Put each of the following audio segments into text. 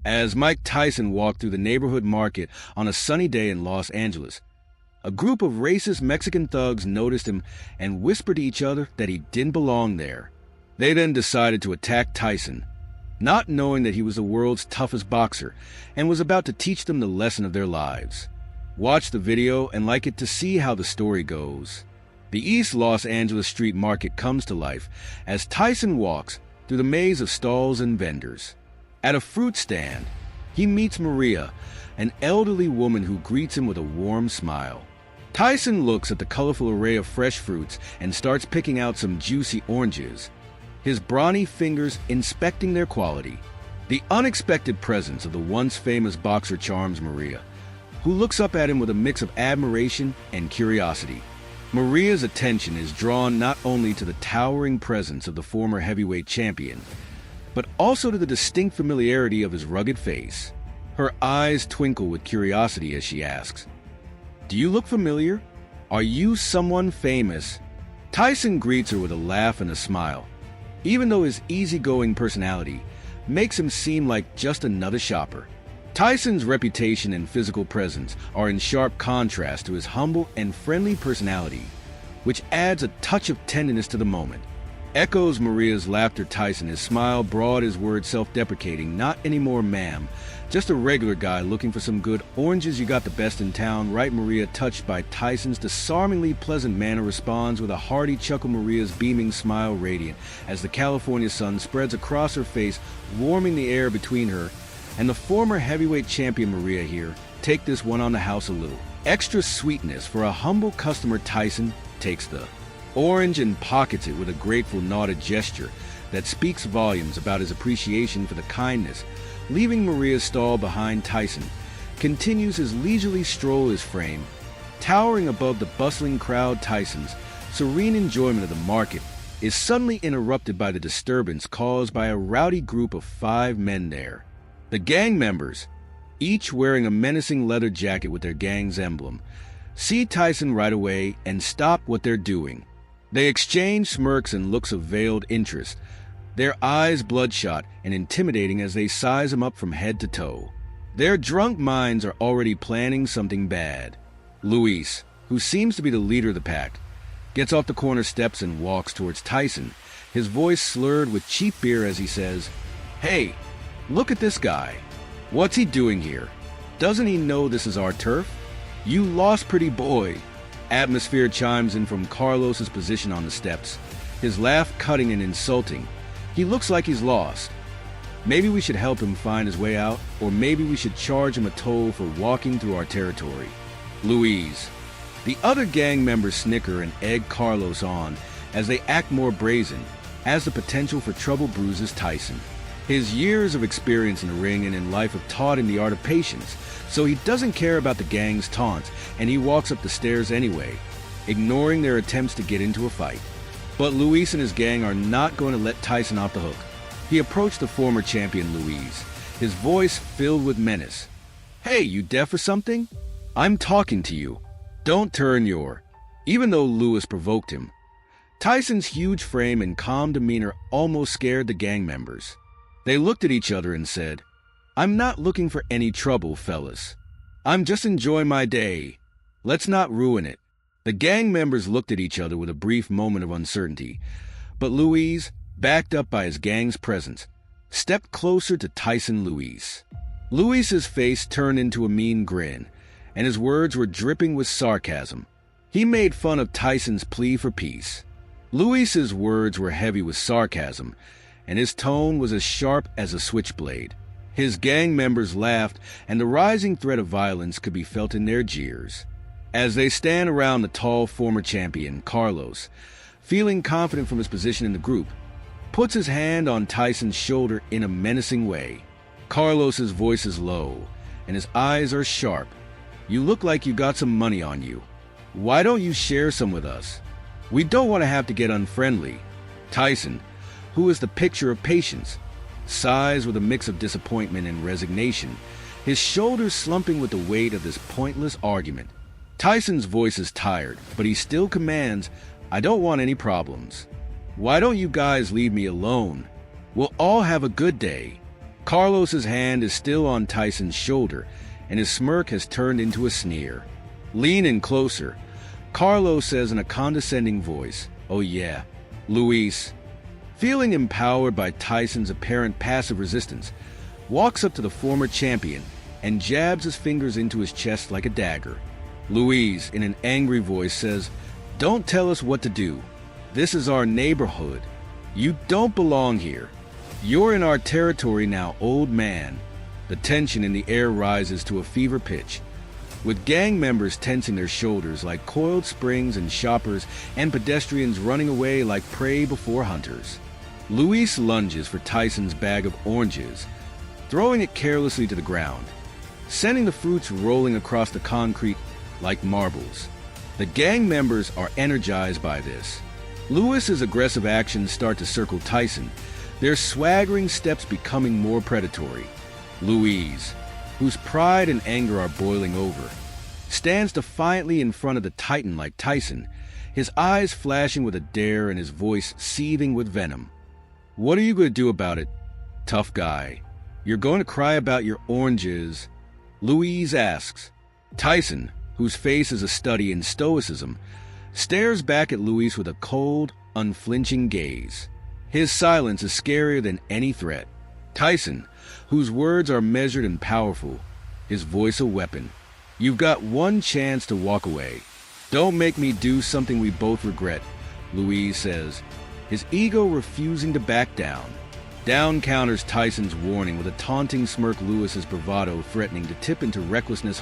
As Mike Tyson walked through the neighborhood market on a sunny day in Los Angeles, a group of racist Mexican thugs noticed him and whispered to each other that he didn't belong there. They then decided to attack Tyson, not knowing that he was the world's toughest boxer and was about to teach them the lesson of their lives. Watch the video and like it to see how the story goes. The East Los Angeles street market comes to life as Tyson walks through the maze of stalls and vendors. At a fruit stand, he meets Maria, an elderly woman who greets him with a warm smile. Tyson looks at the colorful array of fresh fruits and starts picking out some juicy oranges, his brawny fingers inspecting their quality. The unexpected presence of the once famous boxer charms Maria, who looks up at him with a mix of admiration and curiosity. Maria's attention is drawn not only to the towering presence of the former heavyweight champion, but also to the distinct familiarity of his rugged face. Her eyes twinkle with curiosity as she asks, "Do you look familiar? Are you someone famous?" Tyson greets her with a laugh and a smile, even though his easygoing personality makes him seem like just another shopper. Tyson's reputation and physical presence are in sharp contrast to his humble and friendly personality, which adds a touch of tenderness to the moment. Echoes Maria's laughter. Tyson, his smile broad, his words self-deprecating. "Not anymore, ma'am. Just a regular guy looking for some good oranges. You got the best in town, right?" Maria, touched by Tyson's disarmingly pleasant manner, responds with a hearty chuckle, Maria's beaming smile radiant as the California sun spreads across her face, warming the air between her and the former heavyweight champion. Maria here, take this one on the house a little. Extra sweetness for a humble customer. Tyson takes the orange and pockets it with a grateful nodded gesture that speaks volumes about his appreciation for the kindness. Leaving Maria's stall behind, Tyson continues his leisurely stroll, his frame towering above the bustling crowd. Tyson's serene enjoyment of the market is suddenly interrupted by the disturbance caused by a rowdy group of 5 men there. The gang members, each wearing a menacing leather jacket with their gang's emblem, see Tyson right away and stop what they're doing. They exchange smirks and looks of veiled interest, their eyes bloodshot and intimidating as they size him up from head to toe. Their drunk minds are already planning something bad. Luis, who seems to be the leader of the pack, gets off the corner steps and walks towards Tyson, his voice slurred with cheap beer as he says, "Hey, look at this guy. What's he doing here? Doesn't he know this is our turf? You lost, pretty boy." Atmosphere chimes in from Carlos's position on the steps, his laugh cutting and insulting. He looks like he's lost. Maybe we should help him find his way out, or maybe we should charge him a toll for walking through our territory. Louise. The other gang members snicker and egg Carlos on as they act more brazen, as the potential for trouble bruises Tyson. His years of experience in the ring and in life have taught him the art of patience, so he doesn't care about the gang's taunts, and he walks up the stairs anyway, ignoring their attempts to get into a fight. But Luis and his gang are not going to let Tyson off the hook. He approached the former champion Luis, his voice filled with menace. "Hey, you deaf or something? I'm talking to you. Don't turn your..." Even though Luis provoked him, Tyson's huge frame and calm demeanor almost scared the gang members. They looked at each other and said, "I'm not looking for any trouble, fellas. I'm just enjoying my day. Let's not ruin it." The gang members looked at each other with a brief moment of uncertainty, but Luis, backed up by his gang's presence, stepped closer to Tyson. Luis's face turned into a mean grin, and his words were dripping with sarcasm. He made fun of Tyson's plea for peace. Luis's words were heavy with sarcasm, and his tone was as sharp as a switchblade. His gang members laughed, and the rising threat of violence could be felt in their jeers. As they stand around the tall former champion, Carlos, feeling confident from his position in the group, puts his hand on Tyson's shoulder in a menacing way. Carlos's voice is low, and his eyes are sharp. "You look like you got some money on you. Why don't you share some with us? We don't want to have to get unfriendly." Tyson, who is the picture of patience, sighs with a mix of disappointment and resignation, his shoulders slumping with the weight of this pointless argument. Tyson's voice is tired, but he still commands, "I don't want any problems. Why don't you guys leave me alone? We'll all have a good day." Carlos's hand is still on Tyson's shoulder, and his smirk has turned into a sneer. "Lean in closer," Carlos says in a condescending voice. "Oh yeah." Luis, feeling empowered by Tyson's apparent passive resistance, walks up to the former champion and jabs his fingers into his chest like a dagger. Luis, in an angry voice, says, "Don't tell us what to do. This is our neighborhood. You don't belong here. You're in our territory now, old man." The tension in the air rises to a fever pitch, with gang members tensing their shoulders like coiled springs and shoppers and pedestrians running away like prey before hunters. Luis lunges for Tyson's bag of oranges, throwing it carelessly to the ground, sending the fruits rolling across the concrete like marbles. The gang members are energized by this. Luis's aggressive actions start to circle Tyson, their swaggering steps becoming more predatory. Luis, whose pride and anger are boiling over, stands defiantly in front of the titan like Tyson, his eyes flashing with a dare and his voice seething with venom. "What are you going to do about it, tough guy? You're going to cry about your oranges?" Luis asks. Tyson, whose face is a study in stoicism, stares back at Luis with a cold, unflinching gaze. His silence is scarier than any threat. Tyson, whose words are measured and powerful, his voice a weapon. "You've got one chance to walk away. Don't make me do something we both regret," Luis says, his ego refusing to back down. Down counters Tyson's warning with a taunting smirk, Luis's bravado threatening to tip into recklessness,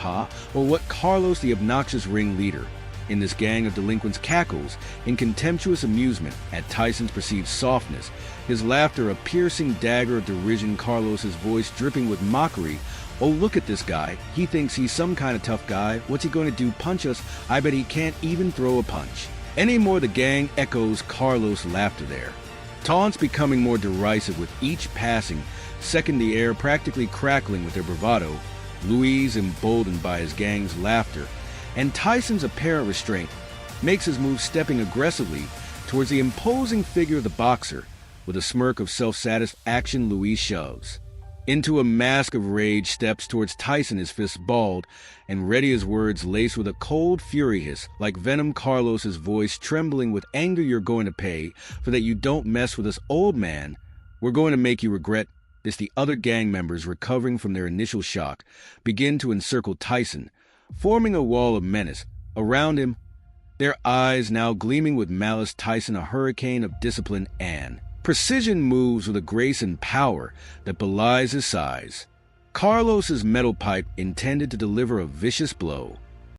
or what Carlos, the obnoxious ringleader in this gang of delinquents, cackles in contemptuous amusement at Tyson's perceived softness, his laughter a piercing dagger of derision, Carlos's voice dripping with mockery. "Oh, look at this guy. He thinks he's some kind of tough guy. What's he going to do, punch us? I bet he can't even throw a punch." Anymore, the gang echoes Carlos' laughter there. Taunts becoming more derisive with each passing second, the air practically crackling with their bravado. Luis, emboldened by his gang's laughter and Tyson's apparent restraint, makes his move, stepping aggressively towards the imposing figure of the boxer. With a smirk of self-satisfaction, Luis shoves. Into a mask of rage steps towards Tyson, his fists balled and ready, his words laced with a cold fury hiss like venom, Carlos's voice trembling with anger. "You're going to pay for that. You don't mess with us, old man. We're going to make you regret this." The other gang members, recovering from their initial shock, begin to encircle Tyson, forming a wall of menace around him, their eyes now gleaming with malice. Tyson, a hurricane of discipline and precision, moves with a grace and power that belies his size. Carlos's metal pipe intended to deliver a vicious blow.